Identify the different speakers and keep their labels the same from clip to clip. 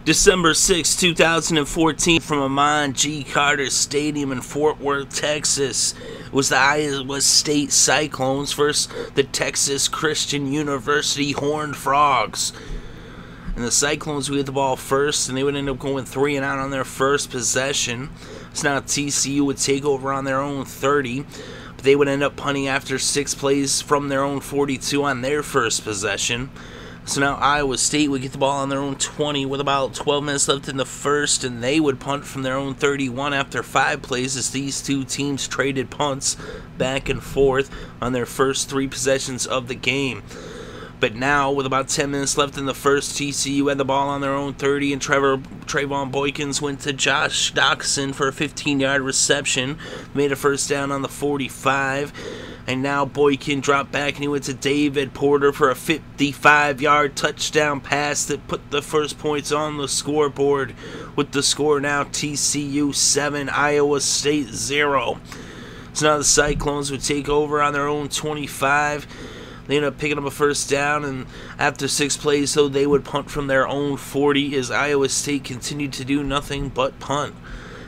Speaker 1: December 6, 2014, from Amon G. Carter Stadium in Fort Worth, Texas, was the Iowa State Cyclones versus the Texas Christian University Horned Frogs. And the Cyclones would get the ball first, and they would end up going 3 and out on their first possession. So now TCU would take over on their own 30, but they would end up punting after 6 plays from their own 42 on their first possession. So now Iowa State would get the ball on their own 20 with about 12 minutes left in the first, and they would punt from their own 31 after 5 plays as these two teams traded punts back and forth on their first 3 possessions of the game. But now, with about 10 minutes left in the first, TCU had the ball on their own 30, and Trevone Boykin went to Doctson for a 15-yard reception, made a first down on the 45. And now Boykin dropped back and he went to David Porter for a 55-yard touchdown pass that put the first points on the scoreboard, with the score now TCU 7, Iowa State 0. So now the Cyclones would take over on their own 25. They ended up picking up a first down, and after 6 plays, though, they would punt from their own 40 as Iowa State continued to do nothing but punt,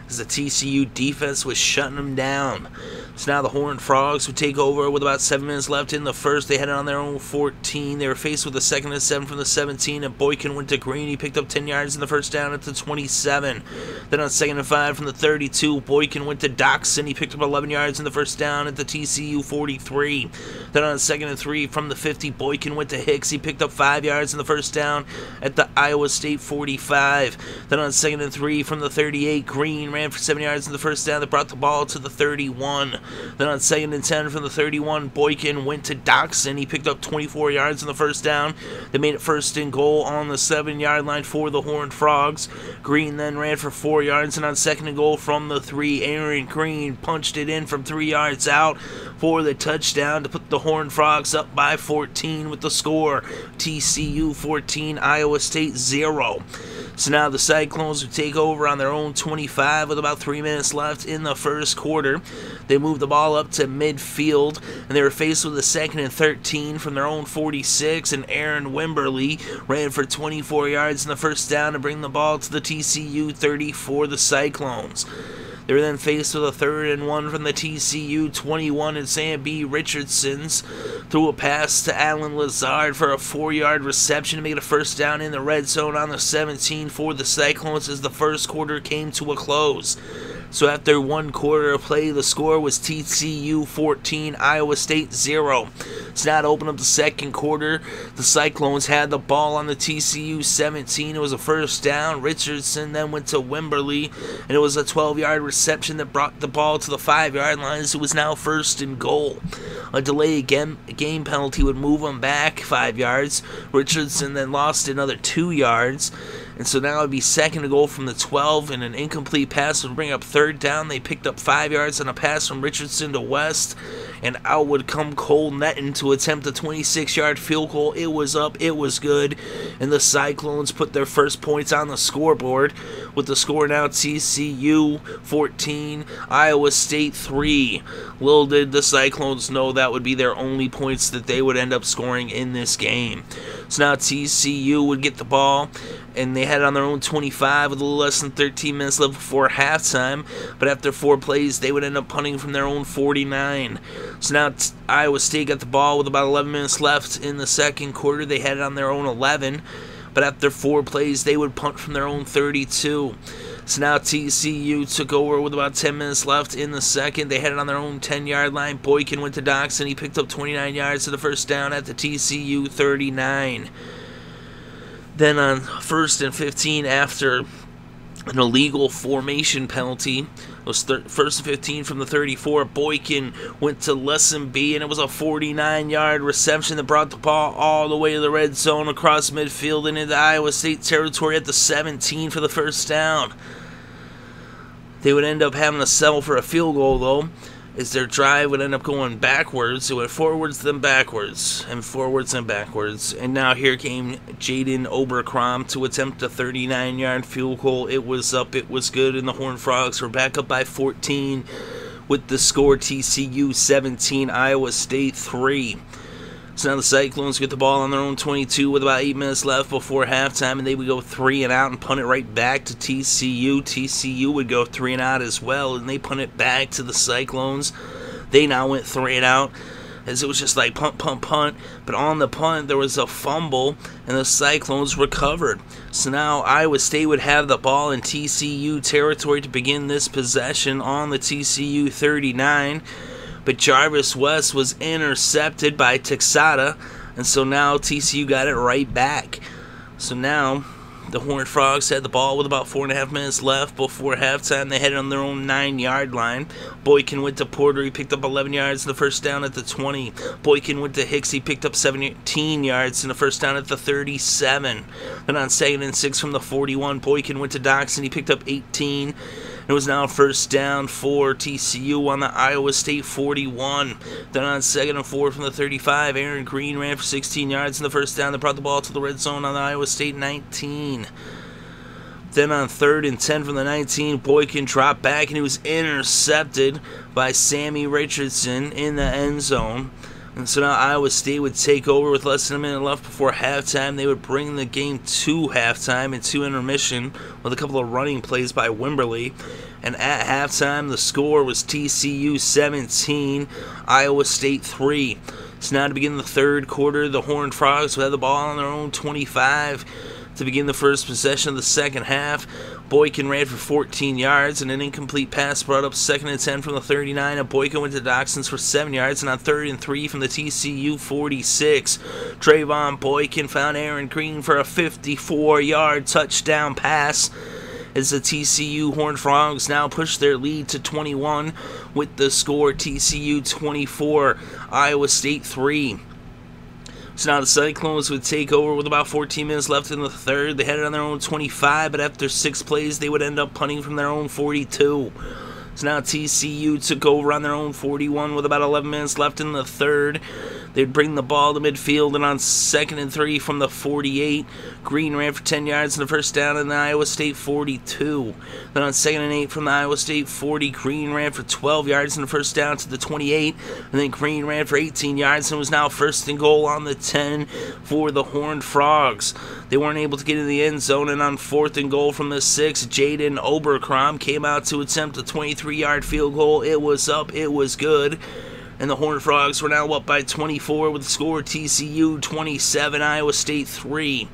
Speaker 1: as the TCU defense was shutting them down. So now the Horned Frogs would take over with about 7 minutes left in the first. They had it on their own 14. They were faced with a 2nd and 7 from the 17, and Boykin went to Green. He picked up 10 yards in the first down at the 27. Then on 2nd and 5 from the 32, Boykin went to Doctson. He picked up 11 yards in the first down at the TCU 43. Then on 2nd and 3 from the 50, Boykin went to Hicks. He picked up 5 yards in the first down at the Iowa State 45. Then on 2nd and 3 from the 38, Green ran for 7 yards in the first down that brought the ball to the 31. Then on 2nd and 10 from the 31, Boykin went to Doctson. He picked up 24 yards in the first down. They made it 1st and goal on the 7-yard line for the Horned Frogs. Green then ran for 4 yards, and on 2nd and goal from the 3, Aaron Green punched it in from 3 yards out for the touchdown to put the Horned Frogs up by 14 with the score TCU 14, Iowa State 0. So now the Cyclones would take over on their own 25 with about 3 minutes left in the first quarter. They moved the ball up to midfield, and they were faced with a 2nd and 13 from their own 46, and Aaron Wimberly ran for 24 yards in the first down to bring the ball to the TCU 30 for the Cyclones. They were then faced with a 3rd and 1 from the TCU 21, and Sam B. Richardson's threw a pass to Alan Lazard for a 4-yard reception to make it a first down in the red zone on the 17 for the Cyclones as the first quarter came to a close. So after 1 quarter of play, the score was TCU 14, Iowa State 0. So now to open up the second quarter, the Cyclones had the ball on the TCU 17. It was a first down. Richardson then went to Wimberly, and it was a 12-yard reception that brought the ball to the 5-yard line. So it was now 1st and goal. A delay game penalty would move them back 5 yards. Richardson then lost another 2 yards. And so now it would be 2nd and goal from the 12, and an incomplete pass would bring up 3rd down. They picked up 5 yards on a pass from Richardson to West, and out would come Cole Netten to attempt a 26-yard field goal. It was up, it was good, and the Cyclones put their first points on the scoreboard, with the score now TCU 14, Iowa State 3. Little did the Cyclones know that would be their only points that they would end up scoring in this game. So now TCU would get the ball, and they had it on their own 25 with a little less than 13 minutes left before halftime. But after 4 plays, they would end up punting from their own 49. So now Iowa State got the ball with about 11 minutes left in the second quarter. They had it on their own 11. But after 4 plays, they would punt from their own 32. So now TCU took over with about 10 minutes left in the second. They had it on their own 10-yard line. Boykin went to Doctson. He picked up 29 yards to the first down at the TCU 39. Then on 1st and 15, after an illegal formation penalty, it was 1st and 15 from the 34, Boykin went to Lesson B, and it was a 49-yard reception that brought the ball all the way to the red zone across midfield and into Iowa State territory at the 17 for the first down. They would end up having to settle for a field goal, though, as their drive would end up going backwards. It went forwards, then backwards, and forwards and backwards. And now here came Jaden Oberkrom to attempt a 39-yard field goal. It was up, it was good, and the Horned Frogs were back up by 14 with the score TCU 17, Iowa State 3. So now the Cyclones get the ball on their own 22 with about 8 minutes left before halftime, and they would go 3 and out and punt it right back to TCU. TCU would go 3 and out as well, and they punt it back to the Cyclones. They now went 3 and out, as it was just like punt, punt, punt. But on the punt, there was a fumble, and the Cyclones recovered. So now Iowa State would have the ball in TCU territory to begin this possession on the TCU 39. But Jarvis West was intercepted by Texada, and so now TCU got it right back. So now the Horned Frogs had the ball with about 4.5 minutes left before halftime. They had it on their own 9-yard line. Boykin went to Porter. He picked up 11 yards in the first down at the 20. Boykin went to Hicks. He picked up 17 yards in the first down at the 37. Then on 2nd and 6 from the 41, Boykin went to Doctson. He picked up 18. It was now first down for TCU on the Iowa State 41. Then on 2nd and 4 from the 35, Aaron Green ran for 16 yards in the first down. They brought the ball to the red zone on the Iowa State 19. Then on 3rd and 10 from the 19, Boykin dropped back and he was intercepted by Sammy Richardson in the end zone. And so now Iowa State would take over with less than a minute left before halftime. They would bring the game to halftime and to intermission with a couple of running plays by Wimberly. And at halftime, the score was TCU 17, Iowa State 3. So now to begin the third quarter, the Horned Frogs would have the ball on their own 25 to begin the first possession of the second half. Boykin ran for 14 yards, and an incomplete pass brought up 2nd and 10 from the 39, and Boykin went to Doctson for 7 yards, and on 3rd and 3 from the TCU 46, Trevone Boykin found Aaron Green for a 54-yard touchdown pass, as the TCU Horned Frogs now push their lead to 21 with the score TCU 24, Iowa State 3. So now the Cyclones would take over with about 14 minutes left in the third. They had it on their own 25, but after 6 plays, they would end up punting from their own 42. So now TCU took over on their own 41 with about 11 minutes left in the third. They'd bring the ball to midfield, and on 2nd and 3 from the 48, Green ran for 10 yards in the first down in the Iowa State 42. Then on 2nd and 8 from the Iowa State 40, Green ran for 12 yards in the first down to the 28, and then Green ran for 18 yards and was now first and goal on the 10 for the Horned Frogs. They weren't able to get in the end zone, and on 4th and goal from the 6, Jaden Oberkrom came out to attempt a 23-yard field goal. It was up, it was good. And the Horned Frogs were now up by 24 with the score TCU 27, Iowa State 3.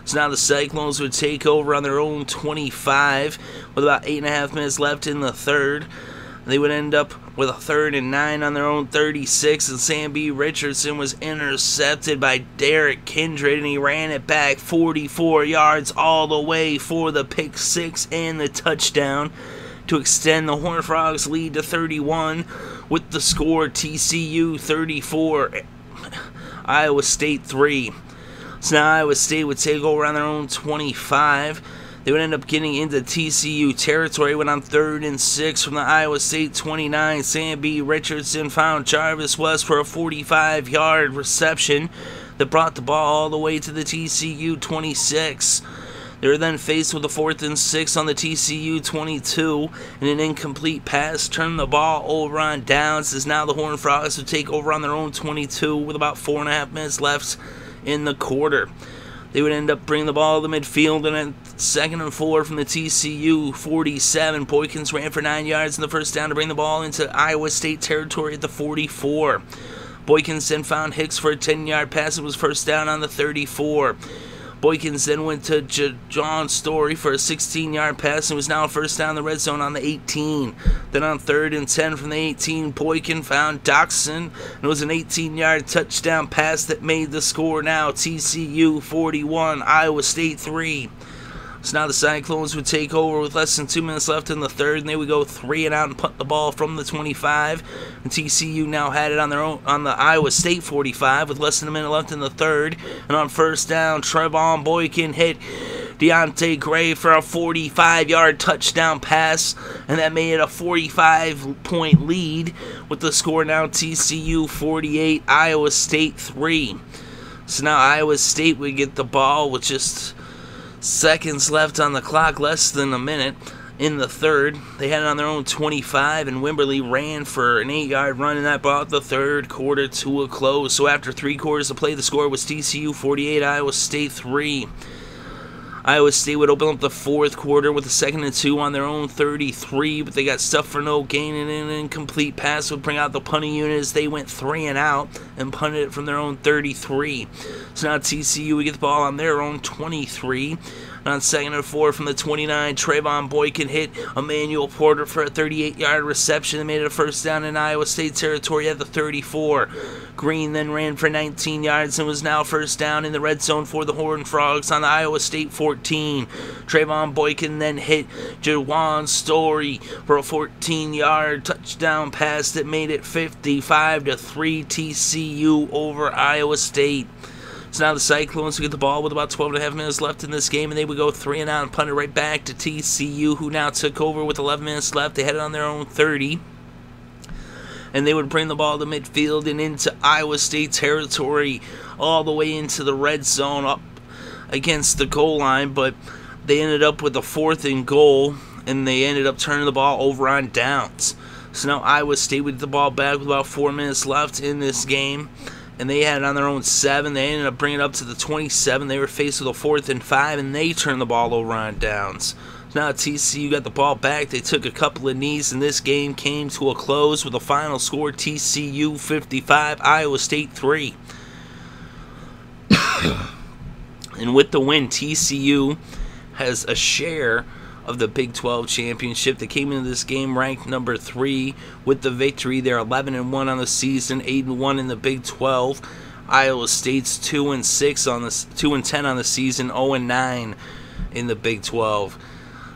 Speaker 1: So now the Cyclones would take over on their own 25 with about 8.5 minutes left in the third. They would end up with a 3rd and 9 on their own 36, and Sammy Richardson was intercepted by Derrick Kindred, and he ran it back 44 yards all the way for the pick 6 and the touchdown to extend the Horned Frogs' lead to 31 with the score TCU 34, Iowa State 3. So now Iowa State would take over on their own 25. They would end up getting into TCU territory when on 3rd and 6 from the Iowa State 29, Sammy Richardson found Jarvis West for a 45-yard reception that brought the ball all the way to the TCU 26. They were then faced with a 4th and 6 on the TCU 22, and an incomplete pass turned the ball over on downs, as now the Horned Frogs would take over on their own 22 with about 4.5 minutes left in the quarter. They would end up bringing the ball to the midfield, and at 2nd and 4 from the TCU 47, Boykins ran for 9 yards in the first down to bring the ball into Iowa State territory at the 44. Boykins then found Hicks for a 10-yard pass and was first down on the 34. Boykins then went to John Story for a 16-yard pass and was now first down the red zone on the 18. Then on 3rd and 10 from the 18, Boykin found Doctson, and it was an 18-yard touchdown pass that made the score now TCU 41, Iowa State 3. So now the Cyclones would take over with less than 2 minutes left in the third, and they would go 3 and out and punt the ball from the 25. And TCU now had it on their own on the Iowa State 45 with less than a minute left in the third. And on first down, Trevone Boykin hit Deante Gray for a 45-yard touchdown pass, and that made it a 45-point lead with the score now TCU 48, Iowa State 3. So now Iowa State would get the ball with just seconds left on the clock, less than a minute, in the third. They had it on their own 25, and Wimberly ran for an 8-yard run, and that brought the third quarter to a close. So after 3 quarters of play, the score was TCU 48, Iowa State 3. Iowa State would open up the fourth quarter with a 2nd and 2 on their own 33, but they got stuffed for no gain, and an incomplete pass would bring out the punting unit as they went 3 and out and punted it from their own 33. So now TCU would get the ball on their own 23. On 2nd and 4 from the 29, Trevone Boykin hit Emmanuel Porter for a 38-yard reception and made it a first down in Iowa State territory at the 34. Green then ran for 19 yards and was now first down in the red zone for the Horned Frogs on the Iowa State 14. Trevone Boykin then hit Jawan Story for a 14-yard touchdown pass that made it 55-3 TCU over Iowa State. So now the Cyclones get the ball with about 12.5 minutes left in this game, and they would go 3 and out and punt it right back to TCU, who now took over with 11 minutes left. They had it on their own 30. And they would bring the ball to midfield and into Iowa State territory, all the way into the red zone up against the goal line. But they ended up with a 4th and goal, and they ended up turning the ball over on downs. So now Iowa State would get the ball back with about 4 minutes left in this game. And they had it on their own 7. They ended up bringing it up to the 27. They were faced with a 4th and 5, and they turned the ball over on downs. Now TCU got the ball back. They took a couple of knees, and this game came to a close with a final score: TCU 55, Iowa State 3. And with the win, TCU has a share of the Big 12 championship. They came into this game ranked number 3 with the victory. They're 11-1 on the season, 8-1 in the Big 12. Iowa State's 2-6 on the 2-10 on the season, 0-9 in the Big 12.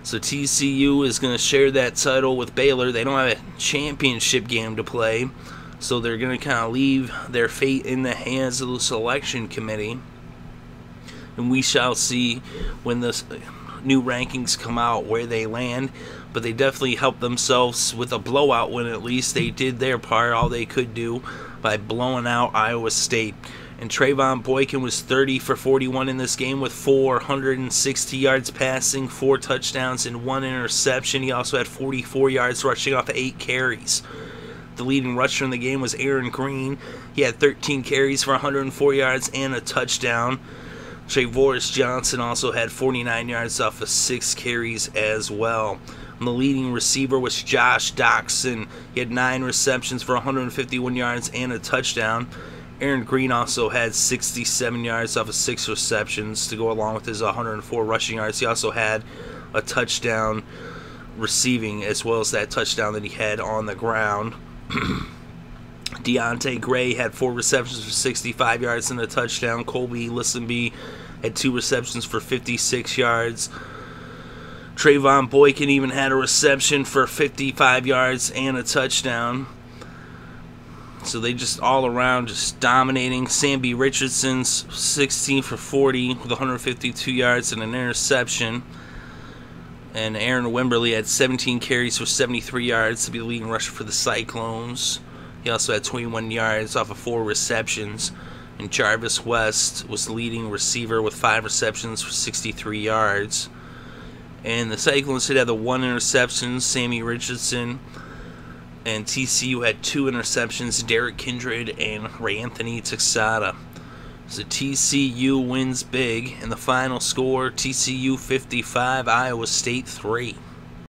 Speaker 1: So TCU is going to share that title with Baylor. They don't have a championship game to play, so they're going to kind of leave their fate in the hands of the selection committee. And we shall see when the new rankings come out where they land, but they definitely helped themselves with a blowout win. At least they did their part, all they could do, by blowing out Iowa State. And Trevone Boykin was 30 for 41 in this game with 460 yards passing, 4 touchdowns, and 1 interception. He also had 44 yards rushing off of 8 carries. The leading rusher in the game was Aaron Green. He had 13 carries for 104 yards and a touchdown. Trayvon Johnson also had 49 yards off of 6 carries as well. And the leading receiver was Josh Doctson. He had 9 receptions for 151 yards and a touchdown. Aaron Green also had 67 yards off of 6 receptions to go along with his 104 rushing yards. He also had a touchdown receiving, as well as that touchdown that he had on the ground. Deante Gray had 4 receptions for 65 yards and a touchdown. Colby Listenby had 2 receptions for 56 yards. Trevone Boykin even had a reception for 55 yards and a touchdown. So they just all around just dominating. Samby Richardson's 16 for 40 with 152 yards and an interception. And Aaron Wimberly had 17 carries for 73 yards to be the leading rusher for the Cyclones. He also had 21 yards off of 4 receptions. And Jarvis West was the leading receiver with 5 receptions for 63 yards. And the Cyclones did have the 1 interception, Sammy Richardson. And TCU had 2 interceptions, Derrick Kindred and Ray Anthony Texada. So TCU wins big. And the final score, TCU 55, Iowa State 3.